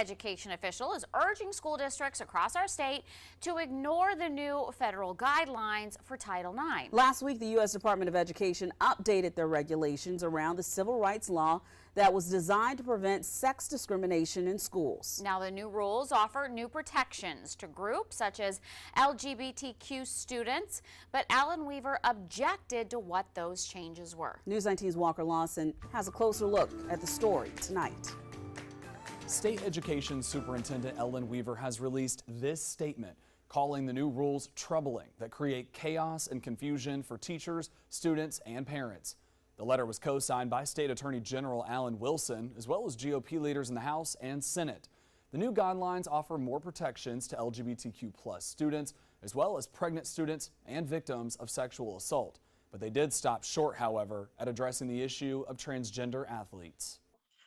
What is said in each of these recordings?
education official is urging school districts across our state to ignore the new federal guidelines for Title IX. Last week, the U.S. Department of Education updated their regulations around the civil rights law that was designed to prevent sex discrimination in schools. Now, the new rules offer new protections to groups such as LGBTQ students, but Alan Weaver objected to what those changes were. News 19's Walker Lawson has a closer look at the story tonight. State Education Superintendent Ellen Weaver has released this statement, calling the new rules troubling that create chaos and confusion for teachers, students, and parents. The letter was co-signed by State Attorney General Alan Wilson, as well as GOP leaders in the House and Senate. The new guidelines offer more protections to LGBTQ+ students, as well as pregnant students and victims of sexual assault. But they did stop short, however, at addressing the issue of transgender athletes.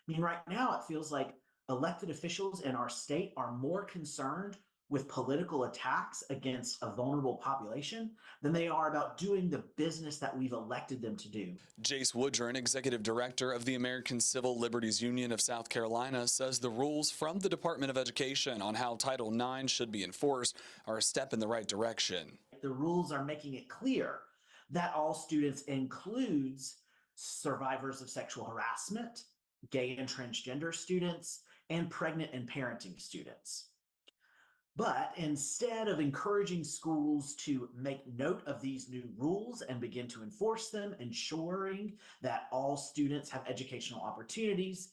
I mean, right now it feels like elected officials in our state are more concerned with political attacks against a vulnerable population than they are about doing the business that we've elected them to do. Jace Woodron, executive director of the American Civil Liberties Union of South Carolina, says the rules from the Department of Education on how Title IX should be enforced are a step in the right direction. The rules are making it clear that all students includes survivors of sexual harassment, gay and transgender students, and pregnant and parenting students. But instead of encouraging schools to make note of these new rules and begin to enforce them, ensuring that all students have educational opportunities,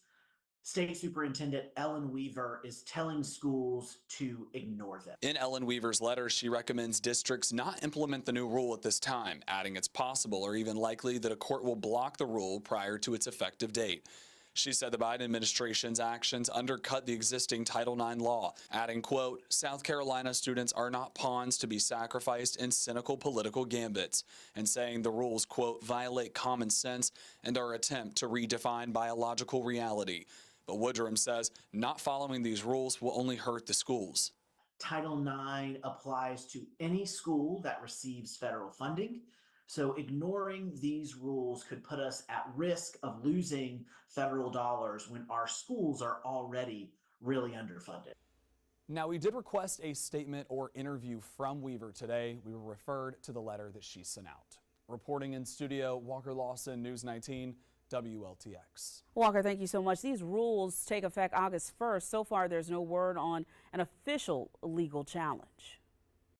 State Superintendent Ellen Weaver is telling schools to ignore them. In Ellen Weaver's letter, she recommends districts not implement the new rule at this time, adding it's possible or even likely that a court will block the rule prior to its effective date. She said the Biden administration's actions undercut the existing Title IX law, adding, quote, South Carolina students are not pawns to be sacrificed in cynical political gambits, and saying the rules, quote, violate common sense and our attempt to redefine biological reality. But Woodrum says not following these rules will only hurt the schools. Title IX applies to any school that receives federal funding. So ignoring these rules could put us at risk of losing federal dollars when our schools are already really underfunded. Now, we did request a statement or interview from Weaver today. We were referred to the letter that she sent out. Reporting in studio, Walker Lawson, News 19, WLTX. Walker, thank you so much. These rules take effect August 1st. So far, there's no word on an official legal challenge.